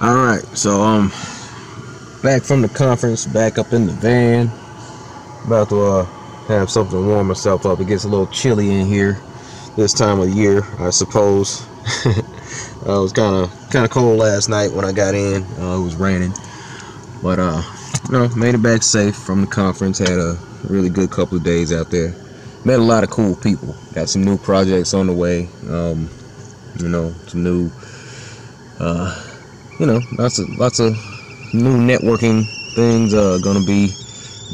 Alright, so back from the conference, back up in the van. About to have something to warm myself up. It gets a little chilly in here this time of year, I suppose. It was kind of cold last night when I got in. It was raining, but made it back safe from the conference. Had a really good couple of days out there. Met a lot of cool people. Got some new projects on the way. Some new lots of new networking things. Gonna be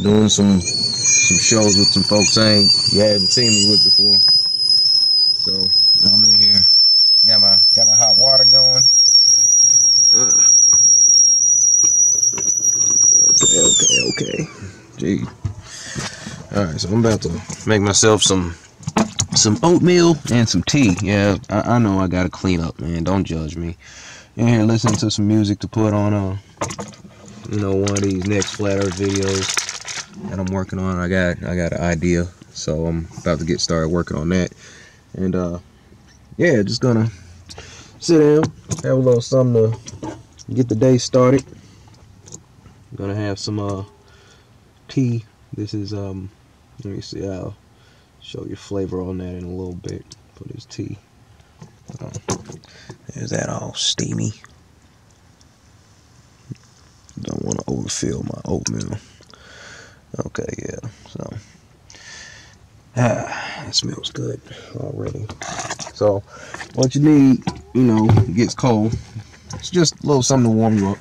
doing some shows with some folks you haven't seen me with before. So I'm in here. Got my hot water going. Okay. Gee. Alright, so I'm about to make myself some oatmeal and some tea. Yeah, I know I gotta clean up, man. Don't judge me. In here listening to some music to put on one of these next flat earth videos that I'm working on. I got an idea, so I'm about to get started working on that. And just gonna sit down, have a little something to get the day started. I'm gonna have some tea. This is let me see, I'll show you flavor on that in a little bit for this tea. There's that all steamy. Don't want to overfill my oatmeal. Okay, yeah. So it smells good already. So what you need, it gets cold. It's just a little something to warm you up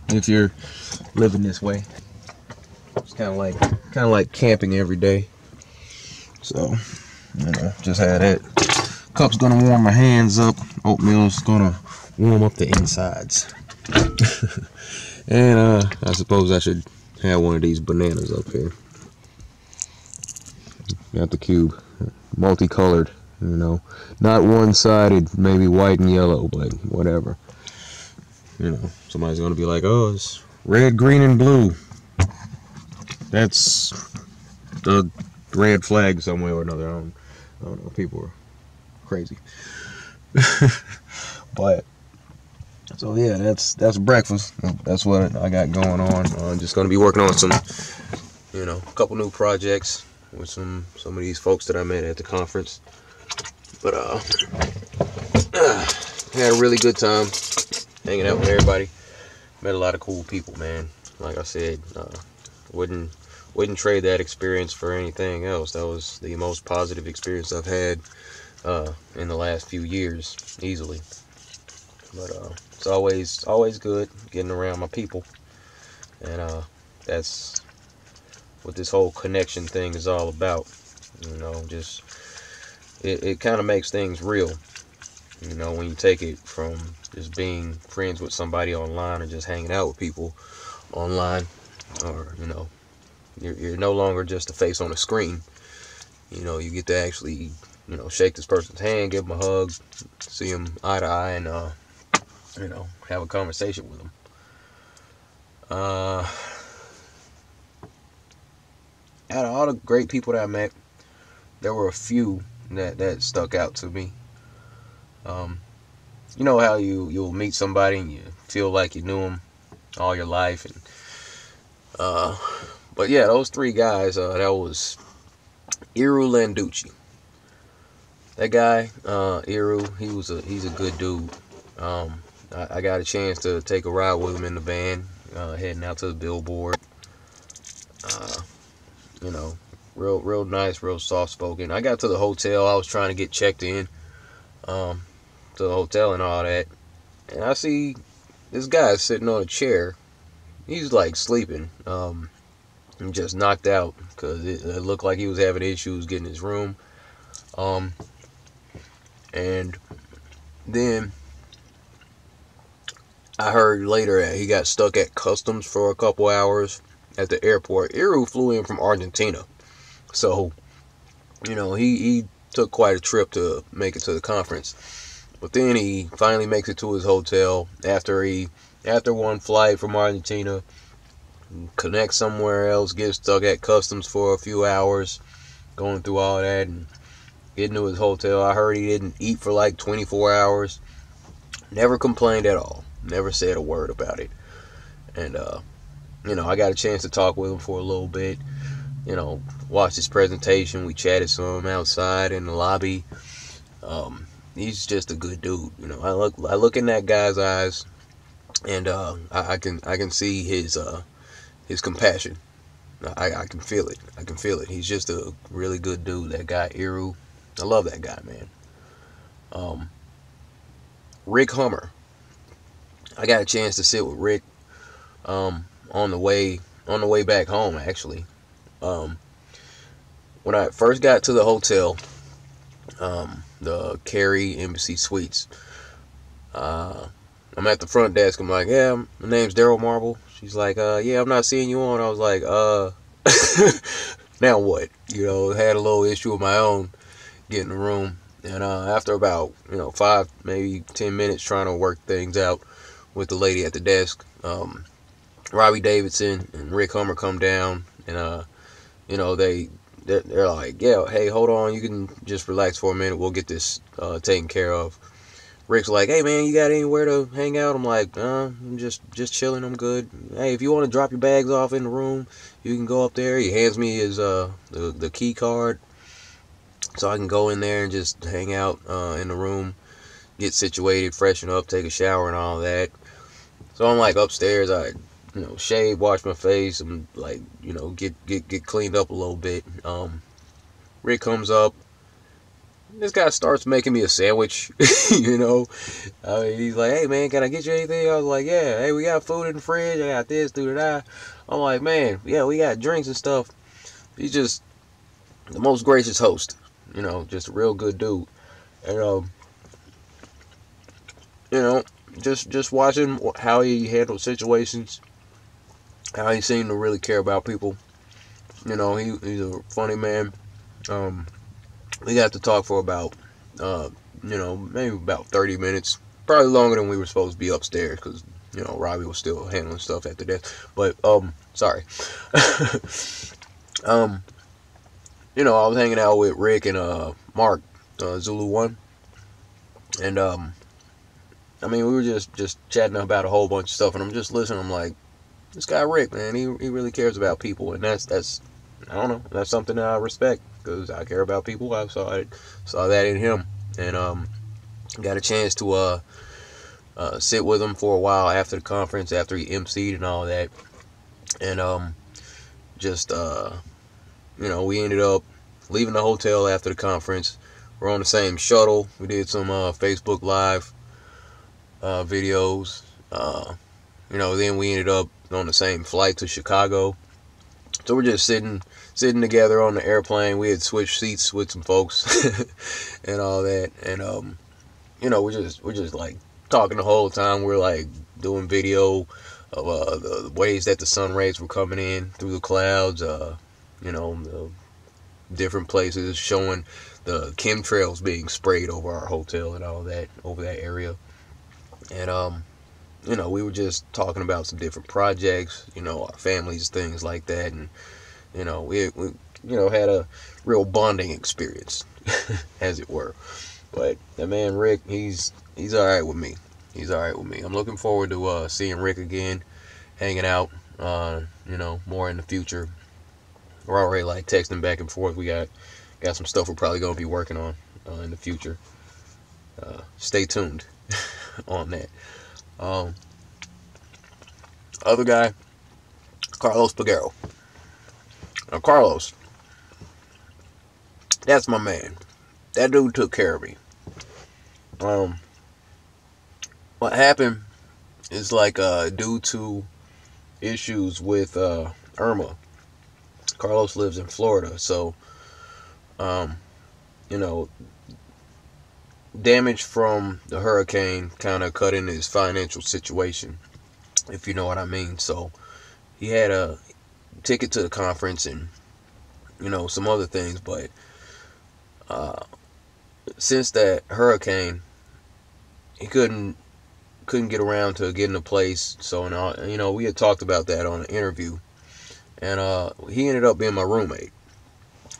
if you're living this way. It's kind of like camping every day. So just had that. Cup's gonna warm my hands up. Oatmeal's gonna warm up the insides. And I suppose I should have one of these bananas up here. Got the cube, multicolored. Not one-sided, maybe white and yellow, but whatever. Somebody's gonna be like, "Oh, it's red, green, and blue." That's the red flag somewhere or another. I don't know. People are crazy. But so yeah, that's breakfast. That's what I got going on. I'm just gonna be working on some, a couple new projects with some of these folks that I met at the conference. But had a really good time hanging out with everybody. Met a lot of cool people, man. Like I said, wouldn't trade that experience for anything else. That was the most positive experience I've had in the last few years, easily. But it's always good getting around my people, and that's what this whole connection thing is all about. Just it kind of makes things real. When you take it from just being friends with somebody online or just hanging out with people online, or you're no longer just a face on a screen. You get to actually shake this person's hand, give them a hug, see them eye to eye, and have a conversation with them. Out of all the great people that I met, there were a few that stuck out to me. You know how you'll meet somebody and you feel like you knew them all your life, and but yeah, those three guys, that was Iru Landucci. That guy, Iru, he's a good dude. I got a chance to take a ride with him in the van, heading out to the billboard. Real nice, real soft spoken. I got to the hotel. I was trying to get checked in to the hotel and all that, and I see this guy sitting on a chair. He's like sleeping, and just knocked out because it looked like he was having issues getting his room. And then I heard later that he got stuck at customs for a couple hours at the airport. Iru flew in from Argentina, so he took quite a trip to make it to the conference. But then he finally makes it to his hotel after one flight from Argentina, connects somewhere else, gets stuck at customs for a few hours, going through all that and getting to his hotel. I heard he didn't eat for like 24 hours. Never complained at all. Never said a word about it. And I got a chance to talk with him for a little bit. Watched his presentation. We chatted some outside in the lobby. He's just a good dude. I look in that guy's eyes, and I can see his compassion. I can feel it. I can feel it. He's just a really good dude. That guy Iru, I love that guy, man. Rick Hummer. I got a chance to sit with Rick on the way back home, actually. When I first got to the hotel, the Cary Embassy Suites, I'm at the front desk. I'm like, yeah, my name's Daryl Marble. She's like, yeah, I'm not seeing you on. I was like, now what? Had a little issue of my own getting the room. And after about, 5, maybe 10 minutes trying to work things out with the lady at the desk, Robbie Davidson and Rick Hummer come down, and they're like, yeah, hey, hold on, you can just relax for a minute, we'll get this taken care of. Rick's like, hey man, you got anywhere to hang out? I'm like, I'm just chilling, I'm good. Hey, if you want to drop your bags off in the room, you can go up there. He hands me his the key card, so I can go in there and just hang out in the room, get situated, freshen up, take a shower and all that. So I'm like upstairs, I shave, wash my face, and like, get cleaned up a little bit. Rick comes up. This guy starts making me a sandwich. He's like, hey man, can I get you anything? I was like, yeah, hey, we got food in the fridge, I got this, do that. I'm like, man, yeah, we got drinks and stuff. He's just the most gracious host, just a real good dude. And just watching how he handles situations, how he seemed to really care about people. He's a funny man. We got to talk for about, maybe about 30 minutes. Probably longer than we were supposed to be upstairs because, Robbie was still handling stuff at the desk. But, sorry. I was hanging out with Rick and Mark, Zulu 1. And, we were just chatting about a whole bunch of stuff. And I'm just listening. I'm like, this guy Rick, man, he really cares about people. And that's I don't know, that's something that I respect. Because I care about people. I saw that in him, and got a chance to sit with him for a while after the conference, after he emceed and all that, and we ended up leaving the hotel after the conference. We're on the same shuttle. We did some Facebook Live videos. Then we ended up on the same flight to Chicago. So we're just sitting together on the airplane. We had switched seats with some folks and all that. And, we're just like talking the whole time. We're like doing video of the ways that the sun rays were coming in through the clouds, the different places, showing the chemtrails being sprayed over our hotel and all that, over that area. And, we were just talking about some different projects, our families, things like that. And, we had a real bonding experience, as it were. But that man, Rick, he's all right with me. He's all right with me. I'm looking forward to seeing Rick again, hanging out, more in the future. We're already like texting back and forth. We got some stuff we're probably going to be working on in the future. Stay tuned on that. Other guy, Carlos Peguero. Now, Carlos, that's my man. That dude took care of me. What happened is like due to issues with Irma. Carlos lives in Florida, so damage from the hurricane kind of cut into his financial situation, if you know what I mean. So he had a ticket to the conference and some other things, but since that hurricane, he couldn't get around to getting a place. So we had talked about that on an interview, and he ended up being my roommate.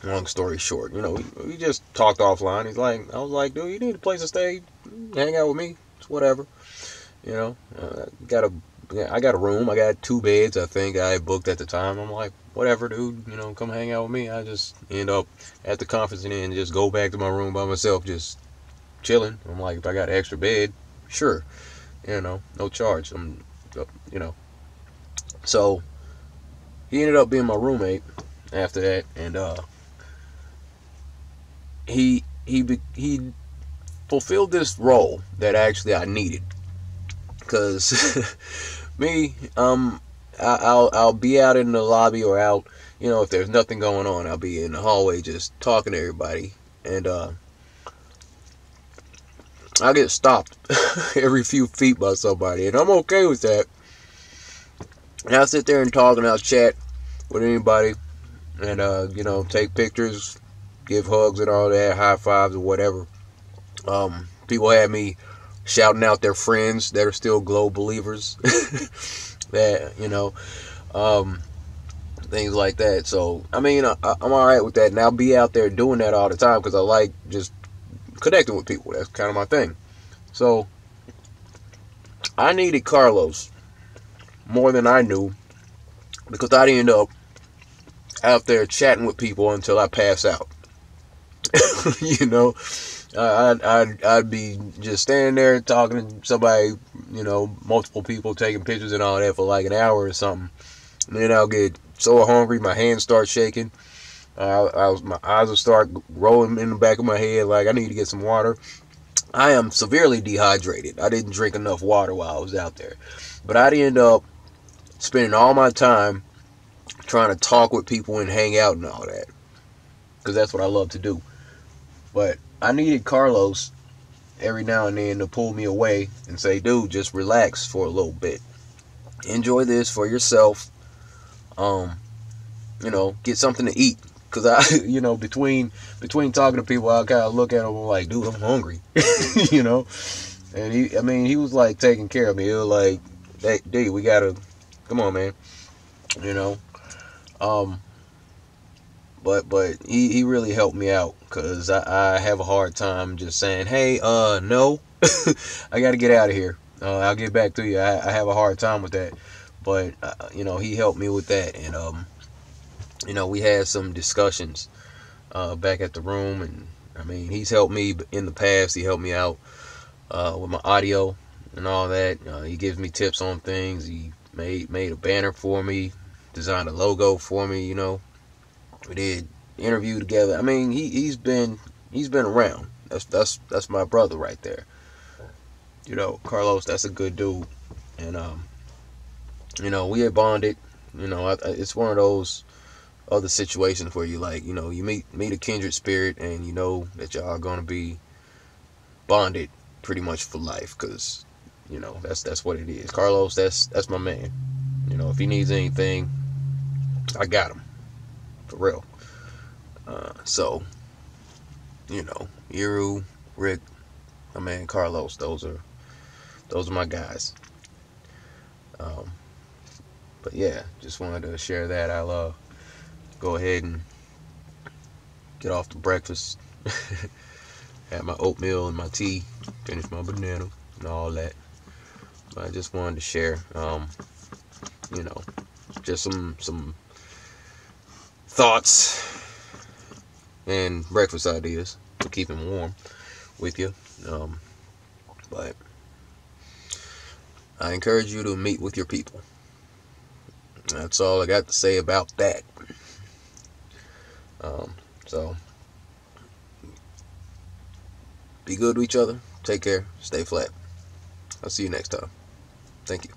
Long story short, we just talked offline. I was like, dude, you need a place to stay, hang out with me, it's whatever. You know, I got a room. I got 2 beds, I think I booked at the time. I'm like, whatever, dude. You know, come hang out with me. I just end up at the conference and then just go back to my room by myself, just chilling. I'm like, if I got an extra bed, sure. You know, no charge. You know. So he ended up being my roommate after that, and he fulfilled this role that actually I needed, because me, I'll be out in the lobby or out, you know, if there's nothing going on, I'll be in the hallway just talking to everybody, and I get stopped every few feet by somebody, and I'm okay with that. And I'll sit there and talk, and I'll chat with anybody, and you know, take pictures, give hugs and all that, high fives or whatever. People had me shouting out their friends that are still Glow believers, that, you know, things like that. So I mean, I'm all right with that, and I'll be out there doing that all the time because I like just connecting with people. That's kind of my thing. So I needed Carlos more than I knew, because I'd end up out there chatting with people until I pass out. You know, I'd be just standing there talking to somebody, you know, multiple people, taking pictures and all that for like an hour or something. And then I'll get so hungry, my hands start shaking. My eyes will start rolling in the back of my head like I need to get some water. I am severely dehydrated. I didn't drink enough water while I was out there. But I'd end up spending all my time trying to talk with people and hang out and all that, because that's what I love to do. But I needed Carlos every now and then to pull me away and say, dude, just relax for a little bit. Enjoy this for yourself. You know, get something to eat. Because you know, between talking to people, I kind of look at him like, dude, I'm hungry. You know? And he was like taking care of me. He was like, hey, D, we gotta, come on, man. You know? But he really helped me out, because I have a hard time just saying, hey, no, I got to get out of here. I'll get back to you. I have a hard time with that. But, you know, he helped me with that. And, you know, we had some discussions back at the room. And, I mean, he's helped me in the past. He helped me out with my audio and all that. He gives me tips on things. He made a banner for me, designed a logo for me, you know. We did interview together. I mean, he's been around. That's my brother right there. You know, Carlos, that's a good dude. And you know, we had bonded. You know, it's one of those other situations where you, like, you know, you meet a kindred spirit, and you know that y'all are gonna be bonded pretty much for life, because you know that's what it is. Carlos, that's my man. You know, if he needs anything, I got him. For real. So, you know, Iru, Rick, my man Carlos, those are my guys. But yeah, just wanted to share that. I'll go ahead and get off the breakfast, have my oatmeal and my tea, finish my banana and all that. But I just wanted to share, you know, just some thoughts and breakfast ideas to keep him warm with you. But I encourage you to meet with your people. That's all I got to say about that. So be good to each other. Take care. Stay flat. I'll see you next time. Thank you.